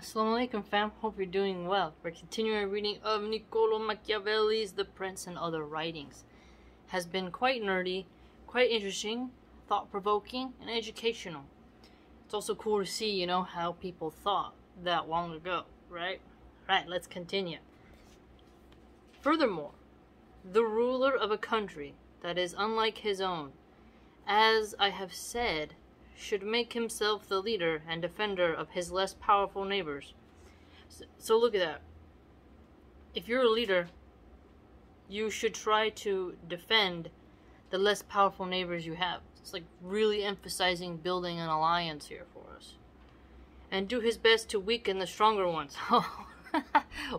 Assalamu alaikum fam, hope you're doing well. We're continuing our reading of Niccolo Machiavelli's The Prince and Other Writings. Has been quite nerdy, quite interesting, thought-provoking, and educational. It's also cool to see, how people thought that long ago, right? Right, let's continue. Furthermore, the ruler of a country that is unlike his own, as I have said, should make himself the leader and defender of his less powerful neighbors. So look at that. If you're a leader, you should try to defend the less powerful neighbors you have. It's like really emphasizing building an alliance here for us. And do his best to weaken the stronger ones.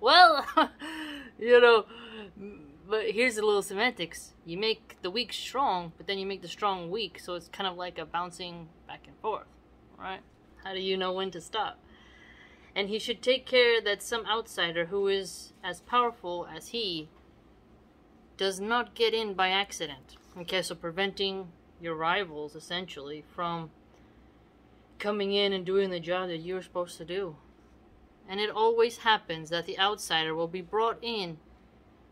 Well, but here's a little semantics. You make the weak strong, but then you make the strong weak, so it's kind of like a bouncing back and forth, right? How do you know when to stop? And he should take care that some outsider who is as powerful as he does not get in by accident. Okay, so preventing your rivals, essentially, from coming in and doing the job that you're supposed to do. And it always happens that the outsider will be brought in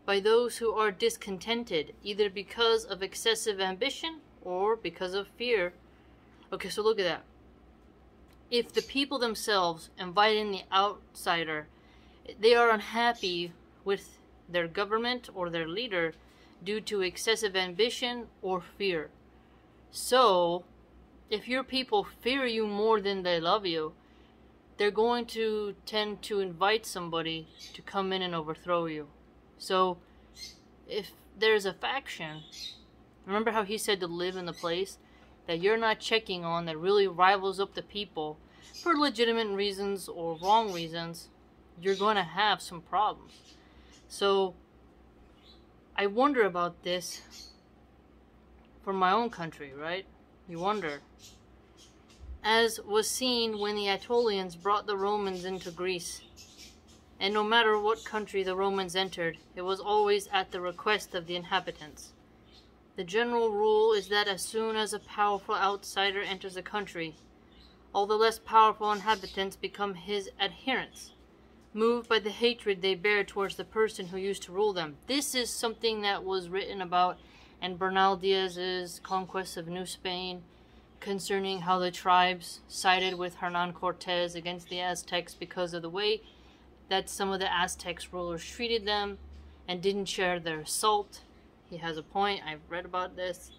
by those who are discontented, either because of excessive ambition or because of fear. Okay, so look at that. If the people themselves invite in the outsider, they are unhappy with their government or their leader due to excessive ambition or fear. So, if your people fear you more than they love you, they're going to tend to invite somebody to come in and overthrow you. So, if there's a faction, remember how he said to live in the place that you're not checking on that really rivals up the people for legitimate reasons or wrong reasons, you're going to have some problems. So, I wonder about this for my own country, right? You wonder. As was seen when the Aetolians brought the Romans into Greece. And no matter what country the Romans entered, it was always at the request of the inhabitants. The general rule is that as soon as a powerful outsider enters a country, all the less powerful inhabitants become his adherents, moved by the hatred they bear towards the person who used to rule them. This is something that was written about in Bernal Diaz's Conquest of New Spain, concerning how the tribes sided with Hernan Cortez against the Aztecs because of the way that some of the Aztecs rulers treated them and didn't share their salt. He has a point, I've read about this.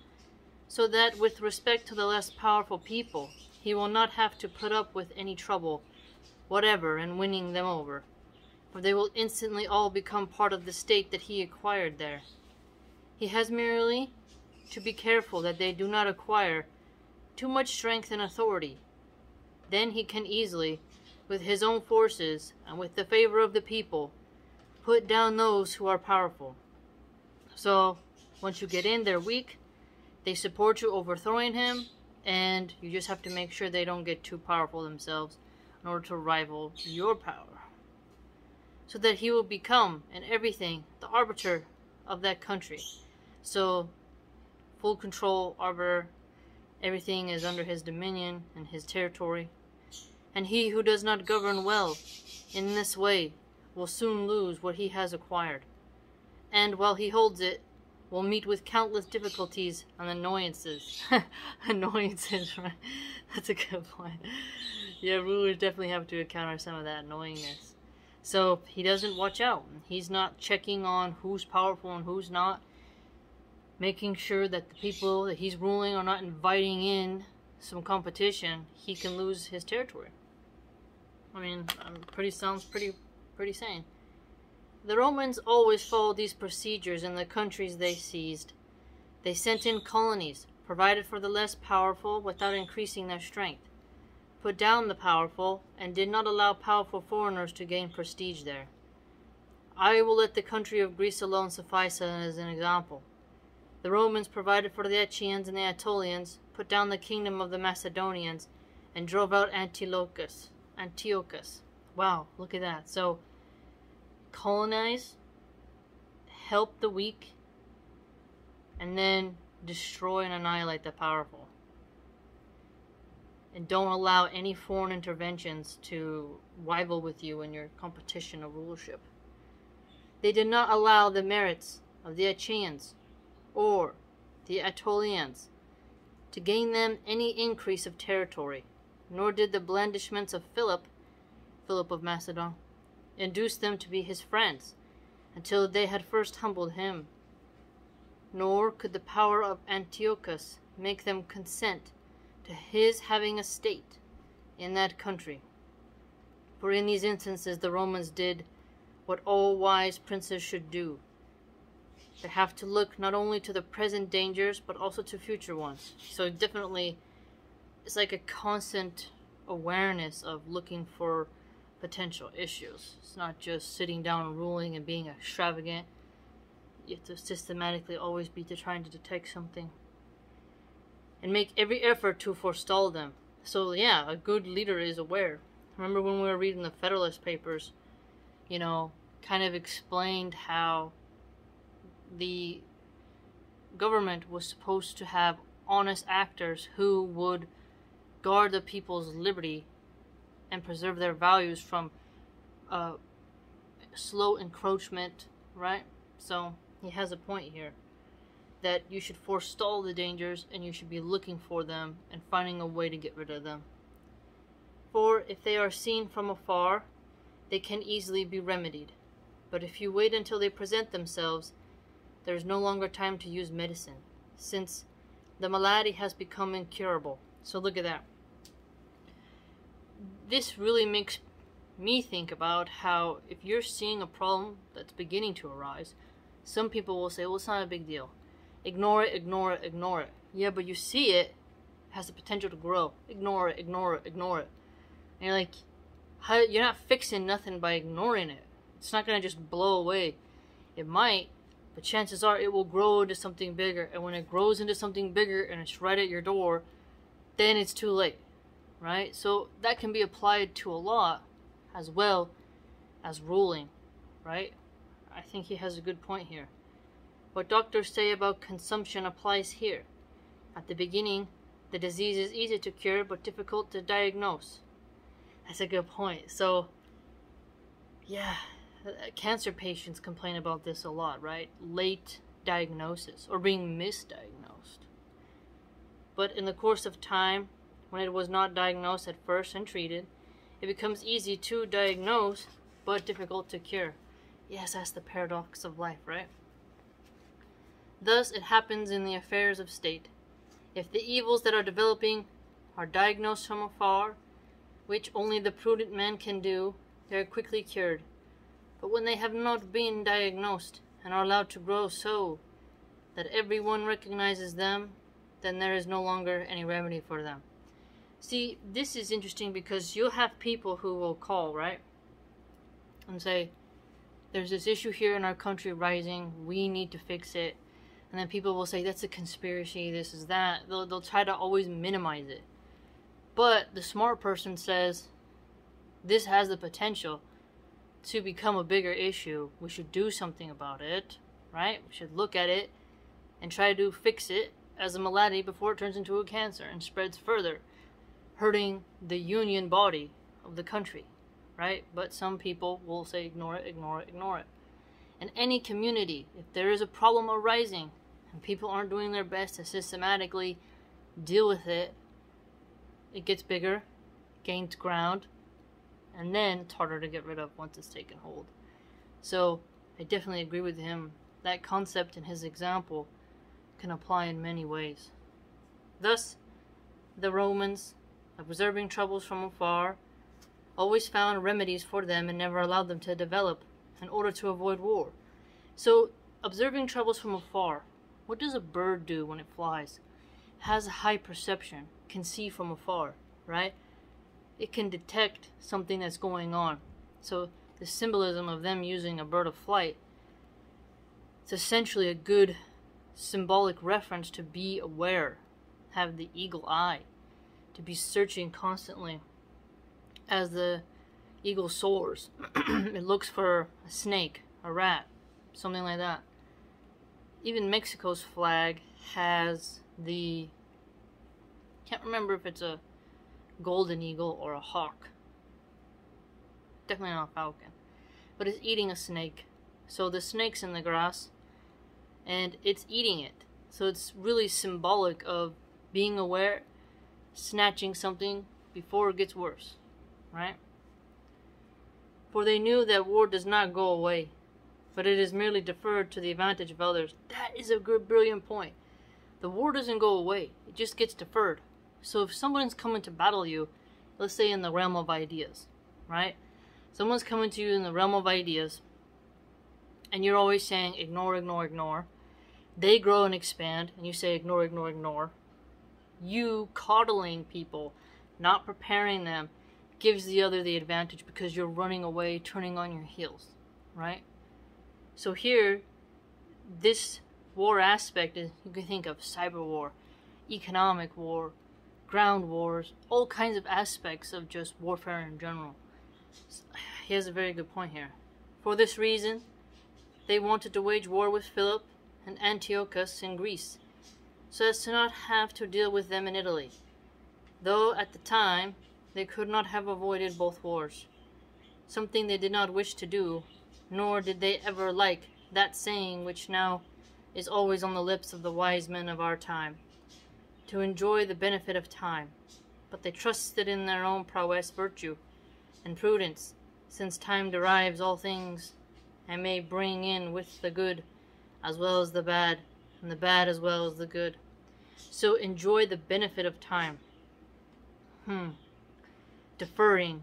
So that with respect to the less powerful people, he will not have to put up with any trouble whatever in winning them over, for they will instantly all become part of the state that he acquired there. He has merely to be careful that they do not acquire too much strength and authority. Then he can easily, with his own forces and with the favor of the people, put down those who are powerful. So, once you get in, they're weak, they support you overthrowing him, and you just have to make sure they don't get too powerful themselves in order to rival your power. So that he will become, in everything, the arbiter of that country. So, full control, arbiter, everything is under his dominion and his territory. And he who does not govern well in this way will soon lose what he has acquired. And while he holds it, will meet with countless difficulties and annoyances. Annoyances, right? That's a good point. Yeah, rulers definitely have to encounter some of that annoyingness. So, he doesn't watch out. He's not checking on who's powerful and who's not. Making sure that the people that he's ruling are not inviting in some competition. He can lose his territory. I mean, sounds pretty sane. The Romans always followed these procedures in the countries they seized. They sent in colonies, provided for the less powerful without increasing their strength, put down the powerful, and did not allow powerful foreigners to gain prestige there. I will let the country of Greece alone suffice as an example. The Romans provided for the Aeacians and the Aetolians, put down the kingdom of the Macedonians, and drove out Antiochus. Wow, look at that. So, colonize, help the weak, and then destroy and annihilate the powerful. and don't allow any foreign interventions to rival with you in your competition of rulership. They did not allow the merits of the Achaeans or the Aetolians to gain them any increase of territory, nor did the blandishments of Philip of Macedon, induce them to be his friends, until they had first humbled him. Nor could the power of Antiochus make them consent to his having a state in that country. For in these instances the Romans did what all wise princes should do. They have to look not only to the present dangers, but also to future ones. So definitely, it's like a constant awareness of looking for potential issues. It's not just sitting down and ruling and being extravagant. You have to systematically always be trying to detect something and make every effort to forestall them. So yeah, a good leader is aware. Remember when we were reading the Federalist Papers, kind of explained how the government was supposed to have honest actors who would guard the people's liberty and preserve their values from slow encroachment, right? So he has a point here, that you should forestall the dangers and you should be looking for them and finding a way to get rid of them. For if they are seen from afar, they can easily be remedied. But if you wait until they present themselves, there is no longer time to use medicine, since the malady has become incurable. So look at that. This really makes me think about how if you're seeing a problem that's beginning to arise, some people will say, well, it's not a big deal. Ignore it, ignore it, ignore it. Yeah, but you see it has the potential to grow. Ignore it, ignore it, ignore it. And you're like, you're not fixing nothing by ignoring it. It's not going to just blow away. It might, but chances are it will grow into something bigger. And when it grows into something bigger and it's right at your door, then it's too late, right? So that can be applied to a lot as well as ruling, right? I think he has a good point here. What doctors say about consumption applies here. At the beginning, the disease is easy to cure but difficult to diagnose. That's a good point. So, yeah, cancer patients complain about this a lot, right? Late diagnosis or being misdiagnosed. But in the course of time, when it was not diagnosed at first and treated, it becomes easy to diagnose but difficult to cure. Yes, that's the paradox of life, right? Thus, it happens in the affairs of state. If the evils that are developing are diagnosed from afar, which only the prudent man can do, they are quickly cured. But when they have not been diagnosed and are allowed to grow so that everyone recognizes them, then there is no longer any remedy for them. See, this is interesting because you'll have people who will call, right? And say, there's this issue here in our country rising, we need to fix it. And then people will say, that's a conspiracy, this is that. They'll try to always minimize it. But the smart person says, this has the potential to become a bigger issue. We should do something about it, right? We should look at it and try to fix it as a malady before it turns into a cancer and spreads further, hurting the union body of the country, right? But some people will say, ignore it, ignore it, ignore it. In any community, if there is a problem arising and people aren't doing their best to systematically deal with it, it gets bigger, gains ground, and then it's harder to get rid of once it's taken hold. So I definitely agree with him. That concept in his example can apply in many ways. Thus, the Romans, observing troubles from afar, always found remedies for them and never allowed them to develop in order to avoid war. So, observing troubles from afar. What does a bird do when it flies? It has a high perception, can see from afar, right? It can detect something that's going on. So, the symbolism of them using a bird of flight, it's essentially a good symbolic reference to be aware, have the eagle eye, to be searching constantly. As the eagle soars, it looks for a snake, a rat, something like that. Even Mexico's flag has the, can't remember if it's a golden eagle or a hawk. Definitely not a falcon. But it's eating a snake. So the snake's in the grass, and it's eating it. So it's really symbolic of being aware, snatching something before it gets worse, right? For they knew that war does not go away, but it is merely deferred to the advantage of others. That is a good, brilliant point. The war doesn't go away, it just gets deferred. So if someone's coming to battle you, let's say in the realm of ideas, right? Someone's coming to you in the realm of ideas, and you're always saying, ignore, ignore, ignore. They grow and expand, and you say, ignore, ignore, ignore. You coddling people, not preparing them, gives the other the advantage because you're running away, turning on your heels, right? So here, this war aspect is, you can think of cyber war, economic war, ground wars, all kinds of aspects of just warfare in general. He has a very good point here. For this reason, they wanted to wage war with Philip and Antiochus in Greece, so as to not have to deal with them in Italy, though at the time they could not have avoided both wars, something they did not wish to do, nor did they ever like that saying which now is always on the lips of the wise men of our time, to enjoy the benefit of time, but they trusted in their own prowess, virtue, and prudence, since time derives all things, and may bring in with the good as well as the bad, and the bad as well as the good. So enjoy the benefit of time. Deferring.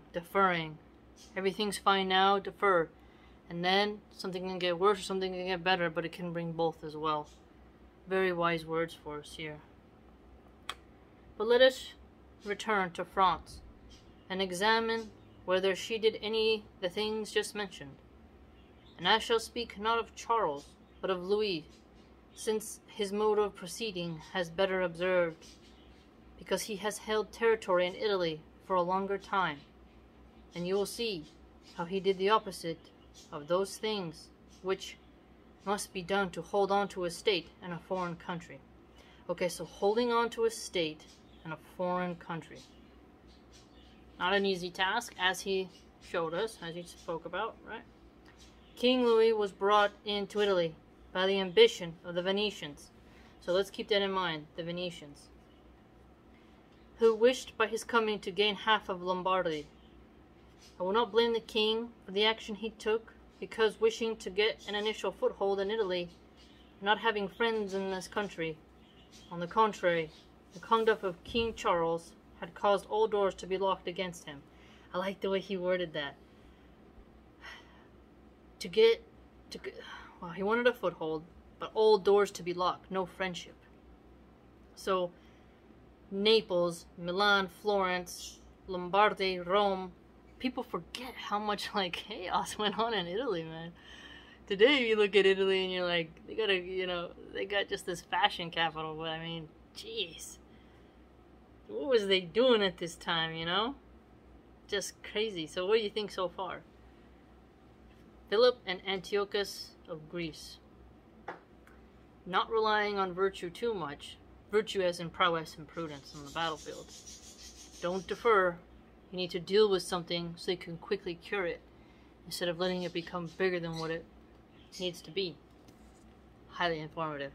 Everything's fine now, defer. And then something can get worse or something can get better, but it can bring both as well. Very wise words for us here. But let us return to France and examine whether she did any the things just mentioned. And I shall speak not of Charles, but of Louis, since his mode of proceeding has better observed, because he has held territory in Italy for a longer time, and you will see how he did the opposite of those things which must be done to hold on to a state in a foreign country. Okay, so holding on to a state in a foreign country. Not an easy task, as he showed us, as he spoke about, right? King Louis was brought into Italy by the ambition of the Venetians. So let's keep that in mind, the Venetians, who wished by his coming to gain half of Lombardy. I will not blame the king for the action he took, because wishing to get an initial foothold in Italy, not having friends in this country. On the contrary, the conduct of King Charles had caused all doors to be locked against him. I like the way he worded that. Well, he wanted a foothold, but all doors to be locked, no friendship. So, Naples, Milan, Florence, Lombardy, Rome, people forget how much, like, chaos went on in Italy, man. Today, you look at Italy and you're like, they got just this fashion capital, but I mean, jeez. What was they doing at this time, Just crazy. So what do you think so far? Philip and Antiochus of Greece. Not relying on virtue too much, virtue as in prowess and prudence on the battlefield. Don't defer. You need to deal with something so you can quickly cure it, instead of letting it become bigger than what it needs to be. Highly informative.